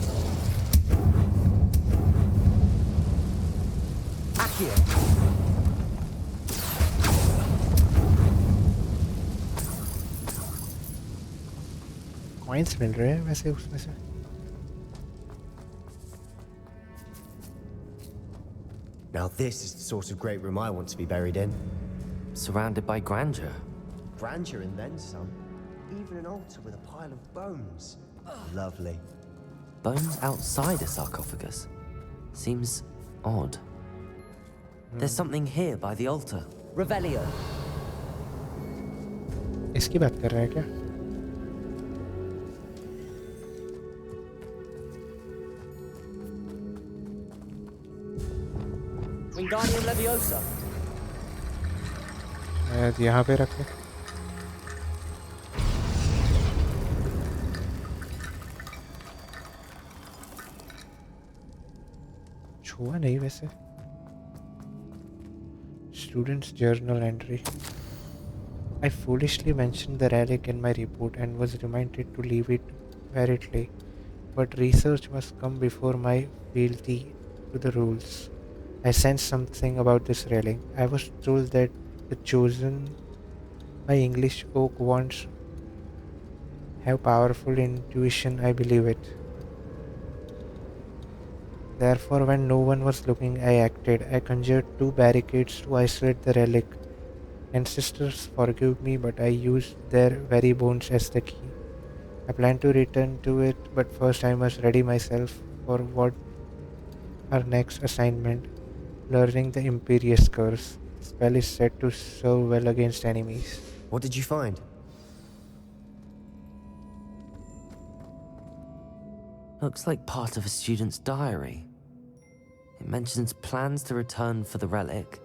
S2: Accio!
S1: Coins मिल रहे हैं वैसे उसमें से.
S10: Now this is the sort of great room I want to be buried in.
S2: Surrounded by grandeur.
S10: Grandeur and then some. Even an altar with a pile of bones. Lovely.
S2: Bones outside a sarcophagus. Seems odd. There's something here by the altar. Revelio.
S1: इसकी बात कर रहा है क्या?
S2: Wingardium Leviosa.
S1: यहाँ पे रख ले. छुआ नहीं वैसे. Student's journal entry. I foolishly mentioned the relic in my report and was reminded to leave it where it lay. But research must come before my fealty to the rules. I sensed something about this relic. I was told that the chosen by English oak wands have powerful intuition. I believe it. Therefore, when no one was looking, I acted. I conjured 2 barricades to isolate the relic. Ancestors forgive me, but I used their very bones as the key. I plan to return to it, but first I must ready myself for what our next assignment, learning the Imperious Curse. The spell is said to serve well against enemies.
S10: What did you find?
S2: Looks like part of a student's diary. It mentions plans to return for the relic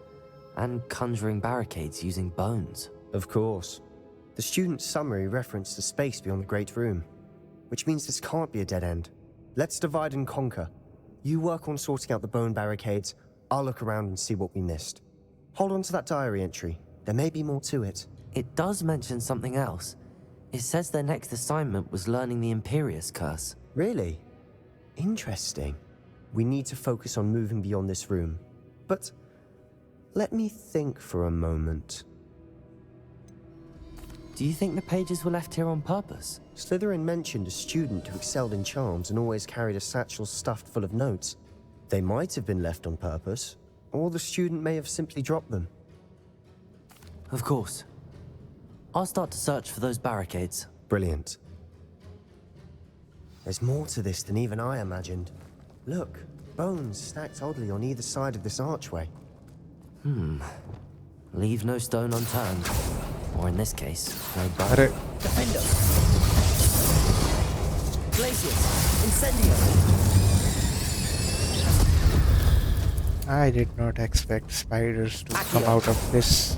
S2: and conjuring barricades using bones.
S10: Of course. The student's summary referenced a space beyond the Great Room, which means this can't be a dead end. Let's divide and conquer. You work on sorting out the bone barricades, I'll look around and see what we missed. Hold on to that diary entry. There may be more to it.
S2: It does mention something else. It says their next assignment was learning the Imperius Curse.
S10: Really? Interesting. We need to focus on moving beyond this room. But let me think for a moment.
S2: Do you think the pages were left here on purpose?
S10: Slytherin mentioned a student who excelled in charms and always carried a satchel stuffed full of notes. They might have been left on purpose, or the student may have simply dropped them.
S2: Of course. I'll start to search for those barricades.
S10: Brilliant. There's more to this than even I imagined. Look, bones stacked oddly on either side of this archway.
S2: Leave no stone unturned. Or in this case, no bone.
S4: Defender! Glacius! Incendio!
S1: I did not expect spiders to come out of this.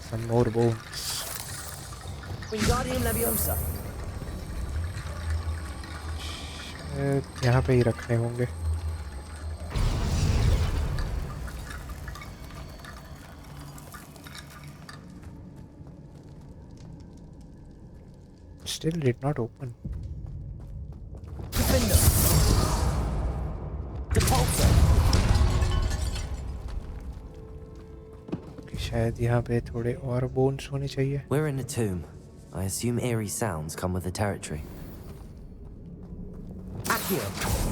S1: Some more bones.
S4: Wingardium Leviosa!
S1: यहाँ पे ही रखने होंगे. Still did not open.
S4: Defender! Depulsor!
S1: Okay, शायद यहाँ पे थोड़े और bones होने चाहिए.
S2: We're in a tomb. I assume eerie sounds come with the territory.
S4: Accio!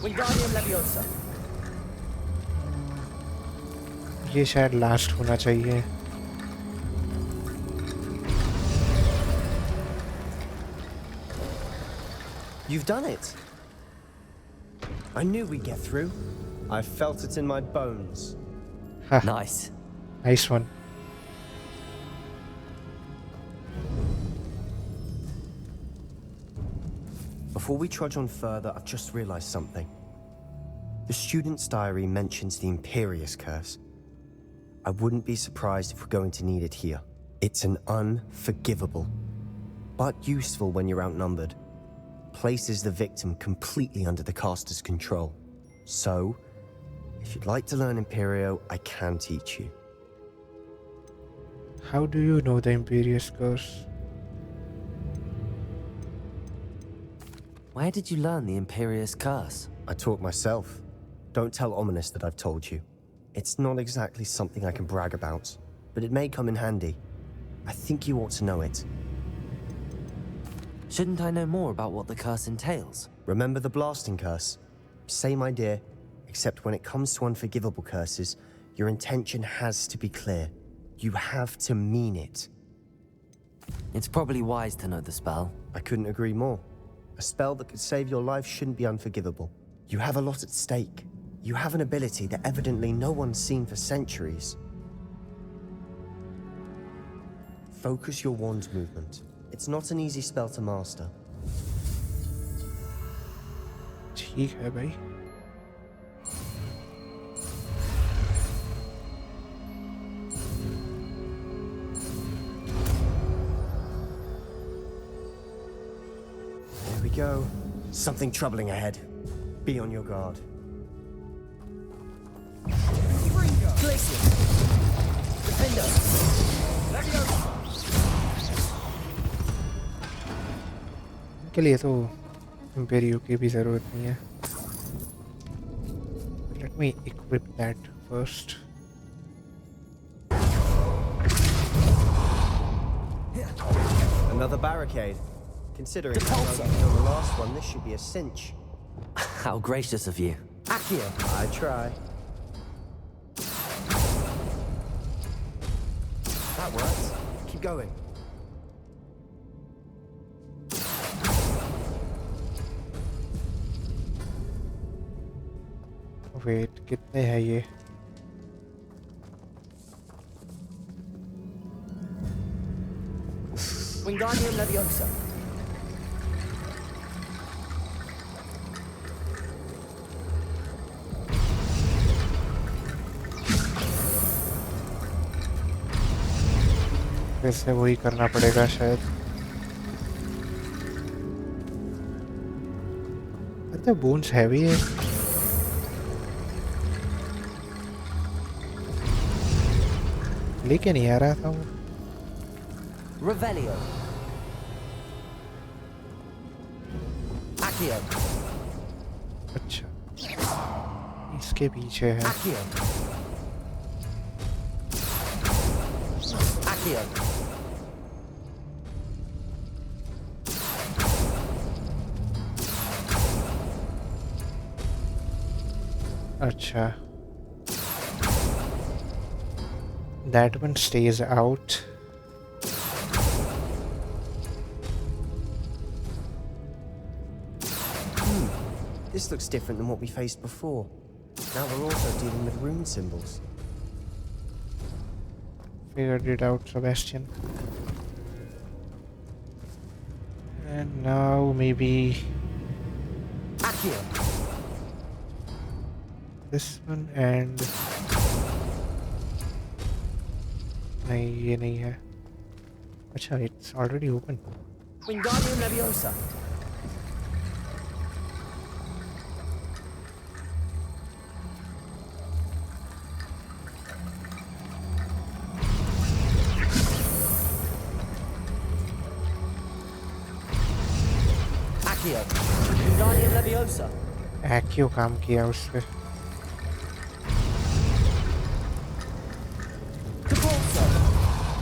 S4: Wingardium Leviosa!
S1: ये शायद लास्ट होना चाहिए.
S10: You've done it! I knew we'd get through. I felt it in my bones.
S2: Nice.
S1: Nice one.
S10: Before we trudge on further, I've just realized something. The student's diary mentions the Imperius Curse. I wouldn't be surprised if we're going to need it here. It's an unforgivable, but useful when you're outnumbered. Places the victim completely under the caster's control. So, if you'd like to learn Imperio, I can teach you.
S1: How do you know the Imperius Curse?
S2: Where did you learn the Imperius Curse?
S10: I taught myself. Don't tell Ominous that I've told you. It's not exactly something I can brag about, but it may come in handy. I think you ought to know it.
S2: Shouldn't I know more about what the curse entails?
S10: Remember the blasting curse? Same idea, except when it comes to unforgivable curses, your intention has to be clear. You have to mean it.
S2: It's probably wise to know the spell.
S10: I couldn't agree more. A spell that could save your life shouldn't be unforgivable. You have a lot at stake. You have an ability that evidently no one's seen for centuries. Focus your wand's movement. It's not an easy spell to master.
S1: ठीक है भाई.
S10: There we go. Something troubling ahead. Be on your guard.
S4: Glacius! Defender! Leviosa!
S1: के लिए तो Imperio की भी ज़रूरत नहीं है. Let me equip that first.
S10: Another barricade. Considering how well you killed the last one, this should be a cinch.
S2: How gracious of you.
S10: Accio! I try. That works. Keep going.
S1: Wait, कितने हैं ये?
S4: Wingardium Leviosa.
S1: फिर से वही करना पड़ेगा शायद। अच्छा बोन्स हैवी है। लेके नहीं आ रहा था वो।
S4: Revelio. Accio.
S1: अच्छा इसके पीछे है।
S4: Accio. Accio.
S1: अच्छा that one stays out.
S10: This looks different than what we faced before. Now we're also dealing with rune symbols.
S1: Figured it out, Sebastian. And now maybe
S4: Accio.
S1: this one and नहीं ये नहीं है। अच्छा it's already open.
S4: Wingardium Leviosa. Accio. Wingardium Leviosa.
S1: एक्यो काम किया उस पे।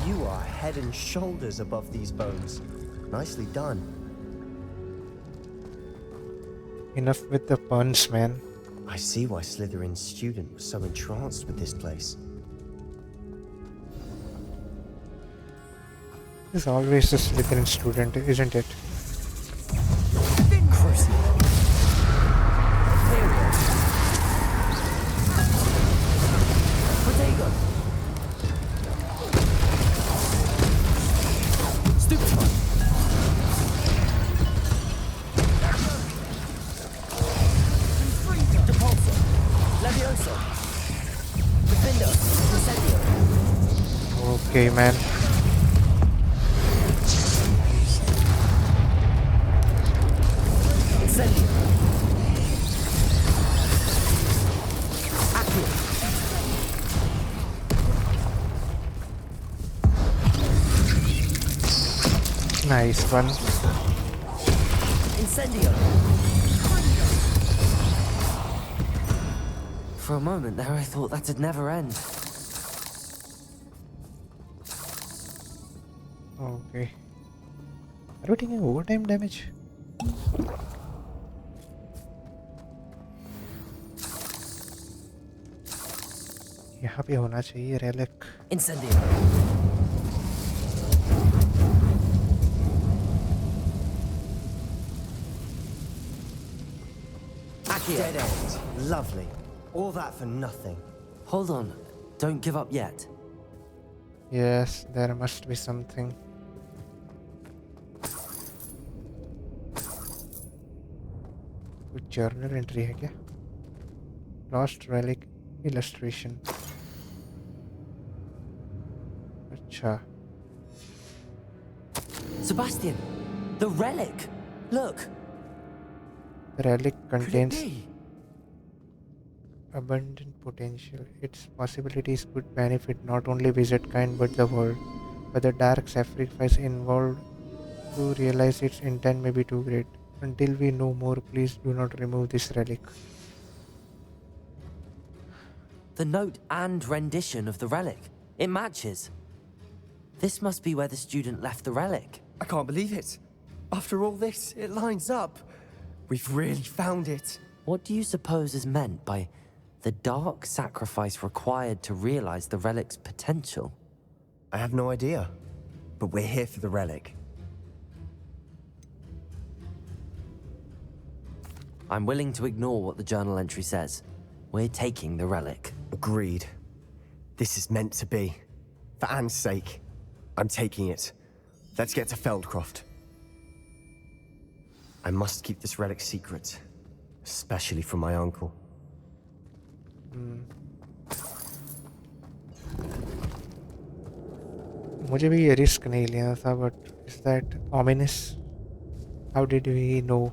S10: You are head and shoulders above these bones. Nicely done.
S1: Enough with the puns, man.
S10: I see why Slytherin's student was so entranced with this place.
S1: There's always a Slytherin student, isn't it? Okay, man. Nice one.
S4: Incendio.
S2: For a moment there, I thought that'd never end.
S1: Okay. Are we taking overtime damage? यहाँ पे होना चाहिए relic.
S4: Incendio.
S10: Dead end. Lovely. All that for nothing.
S2: Hold on. Don't give up yet.
S1: Yes, there must be something. कुछ journal entry है क्या? Lost relic illustration. अच्छा.
S2: Sebastian, the relic. Look.
S1: The relic contains
S2: Could it be?
S1: abundant potential. Its possibilities could benefit not only wizardkind but the world. But the dark sacrifice involved to realize its intent may be too great. Until we know more, please do not remove this relic.
S2: The note and rendition of the relic. It matches. This must be where the student left the relic.
S10: I can't believe it. After all this, it lines up. We've really found it.
S2: What do you suppose is meant by the dark sacrifice required to realize the relic's potential?
S10: I have no idea. But we're here for the relic.
S2: I'm willing to ignore what the journal entry says. We're taking the relic.
S10: Agreed. This is meant to be. For Anne's sake, I'm taking it. Let's get to Feldcroft. I must keep this relic secret, especially from my uncle.
S1: मुझे भी ये risk नहीं लेना था, but is that ominous? How did we know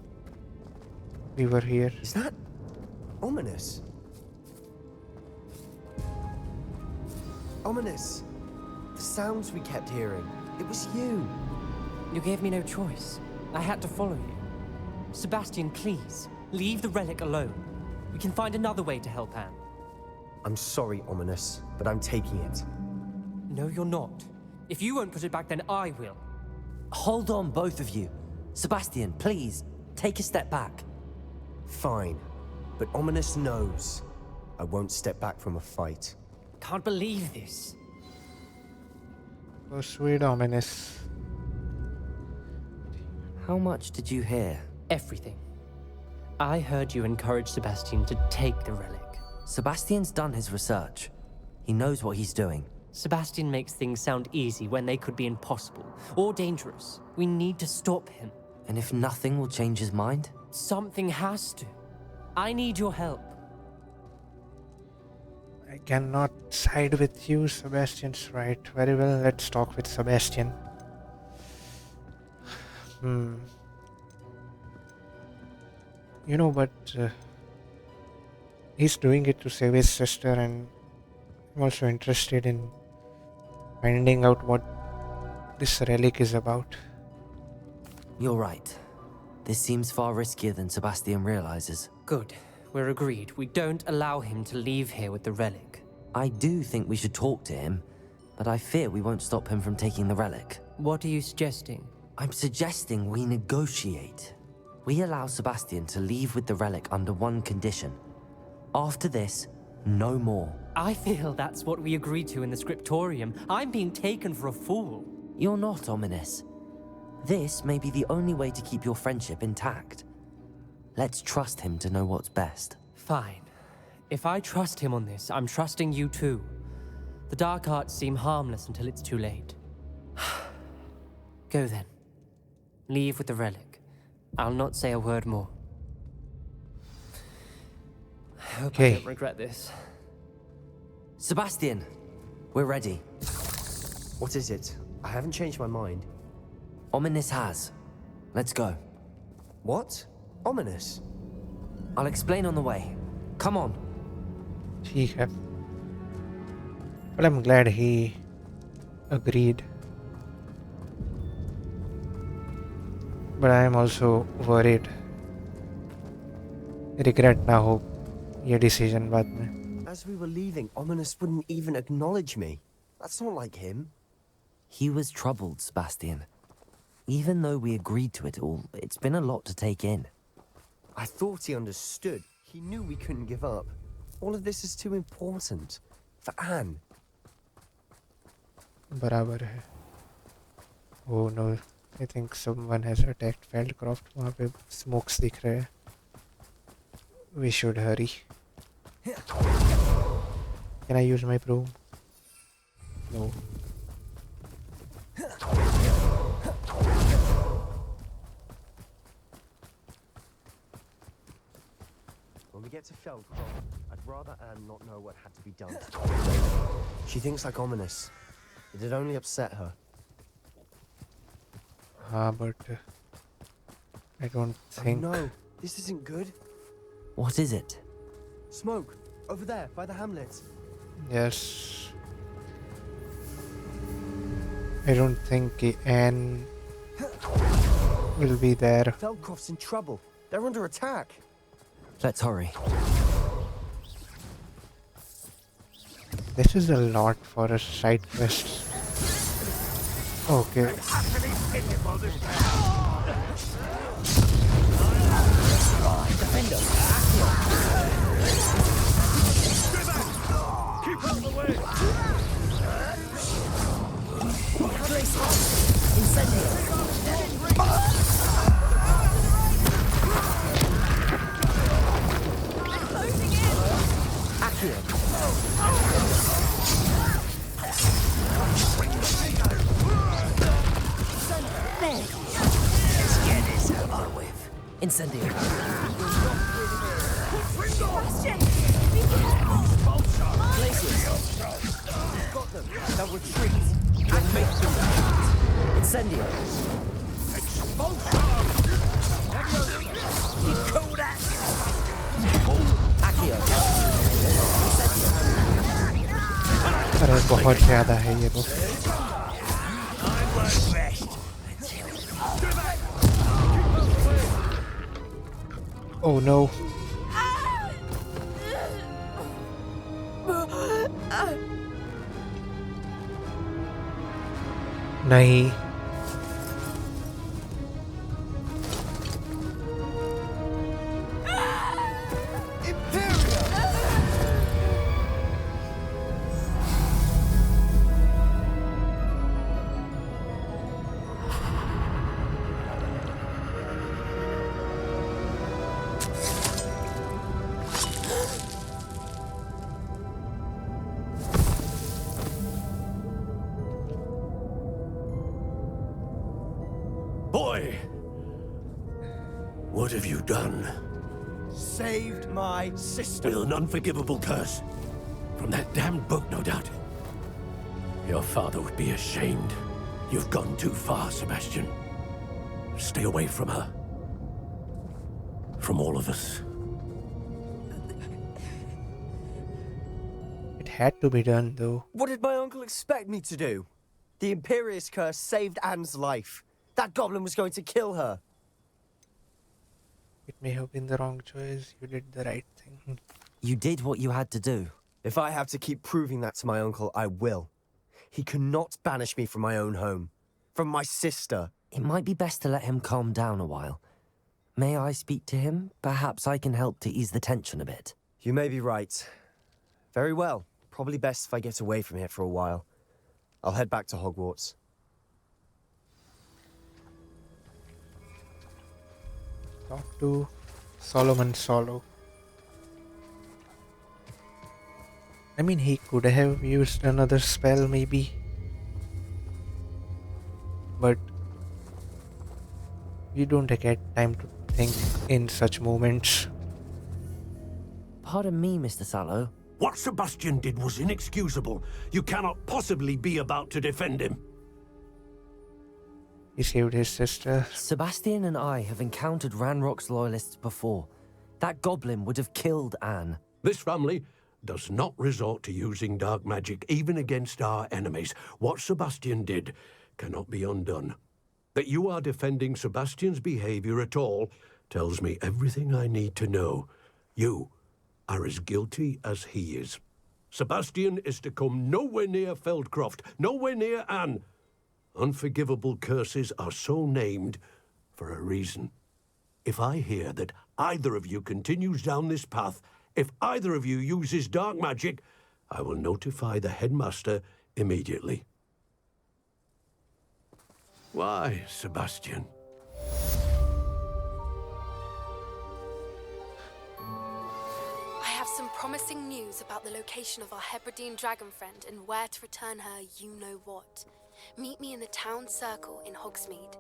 S1: we were here?
S10: Is that ominous? Ominous. The sounds we kept hearing. It was you.
S16: You gave me no choice. I had to follow you. Sebastian, please, leave the relic alone. We can find another way to help Anne.
S10: I'm sorry, Ominous, but I'm taking it.
S16: No, you're not. If you won't put it back, then I will.
S2: Hold on, both of you. Sebastian, please, take a step back.
S10: Fine, but Ominous knows I won't step back from a fight.
S16: Can't believe this.
S1: Persuade Ominous.
S2: How much did you hear?
S16: Everything. I heard you encourage Sebastian to take the relic.
S2: Sebastian's done his research. He knows what he's doing.
S16: Sebastian makes things sound easy when they could be impossible or dangerous. We need to stop him.
S2: And if nothing will change his mind?
S16: Something has to. I need your help.
S1: I cannot side with you, Sebastian's right. Very well, let's talk with Sebastian. You know, but he's doing it to save his sister, and I'm also interested in finding out what this relic is about.
S2: You're right. This seems far riskier than Sebastian realizes.
S16: Good. We're agreed. We don't allow him to leave here with the relic.
S2: I do think we should talk to him, but I fear we won't stop him from taking the relic.
S16: What are you suggesting?
S2: I'm suggesting we negotiate. We allow Sebastian to leave with the relic under one condition. After this, no more.
S16: I feel that's what we agreed to in the scriptorium. I'm being taken for a fool.
S2: You're not, Ominous. This may be the only way to keep your friendship intact. Let's trust him to know what's best.
S16: Fine. If I trust him on this, I'm trusting you too. The dark arts seem harmless until it's too late. Go then. Leave with the relic. I'll not say a word more. I hope I don't regret this.
S2: Sebastian, we're ready.
S10: What is it? I haven't changed my mind.
S2: Ominous has. Let's go.
S10: What? Ominous?
S2: I'll explain on the way. Come on.
S1: ठीक है. Well, I'm glad he agreed. But I am also worried. Regret ना हो ये decision बाद में.
S10: As we were leaving, Ominous wouldn't even acknowledge me. That's not like him.
S2: He was troubled, Sebastian. Even though we agreed to it all, it's been a lot to take in.
S10: I thought he understood. He knew we couldn't give up. All of this is too important. For Anne.
S1: बराबर है. Oh no, I think someone has attacked Feldcroft. वहाँ पे smokes दिख रहे हैं. We should hurry. Can I use my broom? No.
S10: When we get to Feldcroft, I'd rather Anne not know what had to be done. She thinks like Ominous. It'd only upset her.
S1: But I don't think.
S10: Oh no, this isn't good.
S2: What is it?
S10: Smoke, over there, by the hamlet.
S1: Yes. I don't think Anne will be there.
S10: Feldcroft's in trouble. They're under attack.
S2: Let's hurry.
S1: This is a lot for a side quest. Okay.
S3: Defender, keep out the way.
S4: Incendio.
S17: Sebastian!
S4: Glaciers. Got them. They'll retreat. Activate them. Incendio. Cool that. Accio.
S1: अरे बहुत ज़्यादा है ये तो. Oh no. नहीं.
S18: Boy! What have you done?
S19: Saved my sister.
S18: With an unforgivable curse. From that damned book, no doubt. Your father would be ashamed. You've gone too far, Sebastian. Stay away from her. From all of us.
S1: It had to be done, though.
S19: What did my uncle expect me to do? The Imperious curse saved Anne's life. That goblin was going to kill her.
S1: It may have been the wrong choice. You did the right thing.
S2: You did what you had to do.
S19: If I have to keep proving that to my uncle, I will. He cannot banish me from my own home. From my sister.
S2: It might be best to let him calm down a while. May I speak to him? Perhaps I can help to ease the tension a bit.
S19: You may be right. Very well. Probably best if I get away from here for a while. I'll head back to Hogwarts.
S1: Talk to Solomon Sallow. I mean, he could have used another spell, maybe. But you don't get time to think in such moments.
S2: Pardon me, Mr. Sallow.
S18: What Sebastian did was inexcusable. You cannot possibly be about to defend him.
S1: He saved his sister.
S2: Sebastian and I have encountered Ranrock's loyalists before. That goblin would have killed Anne.
S18: This family does not resort to using dark magic even against our enemies. What Sebastian did cannot be undone. That you are defending Sebastian's behavior at all tells me everything I need to know. You are as guilty as he is. Sebastian is to come nowhere near Feldcroft, nowhere near Anne. Unforgivable curses are so named for a reason. If I hear that either of you continues down this path, if either of you uses dark magic, I will notify the headmaster immediately. Why, Sebastian?
S14: I have some promising news about the location of our Hebridean dragon friend and where to return her you-know-what. Meet me in the town circle in Hogsmeade.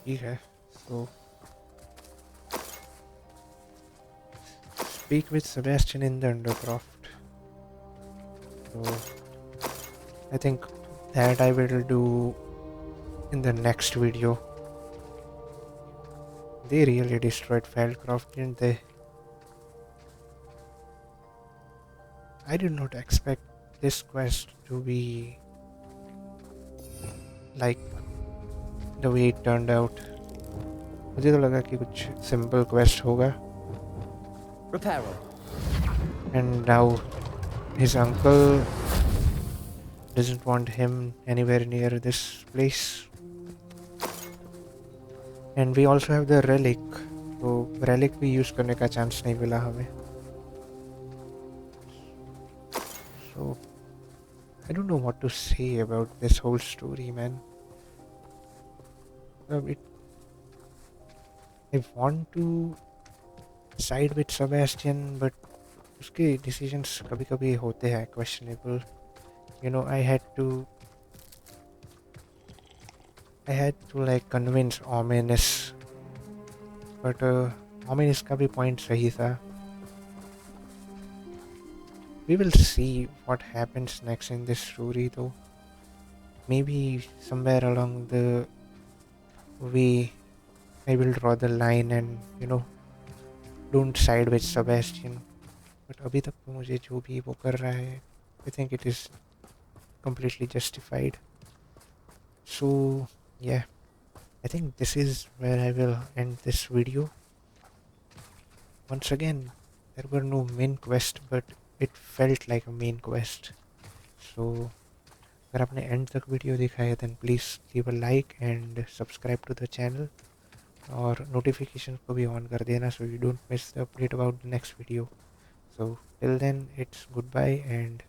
S1: Okay, so speak with Sebastian in the Undercroft. So I think that I will do in the next video. They really destroyed Feldcroft, didn't they? I did not expect this quest to be like the way it turned out. मुझे तो लगा कि कुछ simple quest होगा.
S19: Reparo.
S1: And now his uncle doesn't want him anywhere near this place. And we also have the relic. So relic भी use करने का chance नहीं मिला हमें. So I don't know what to say about this whole story, man. I want to side with Sebastian, but उसके decisions कभी-कभी होते हैं questionable. You know, I I had to like convince Ominous, but Ominous का भी point सही था. We will see what happens next in this story though. Maybe somewhere along the way I will draw the line and don't side with Sebastian. But अभी तक तो मुझे जो भी वो कर रहा है, I think it is completely justified. So yeah, I think this is where I will end this video. Once again, there were no main quest, but it felt like a main quest. So अगर आपने end तक video देखा है, then please leave a like and subscribe to the channel. और notifications को भी on कर देना so you don't miss the update about the next video. So till then, it's goodbye and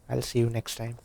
S1: I'll see you next time.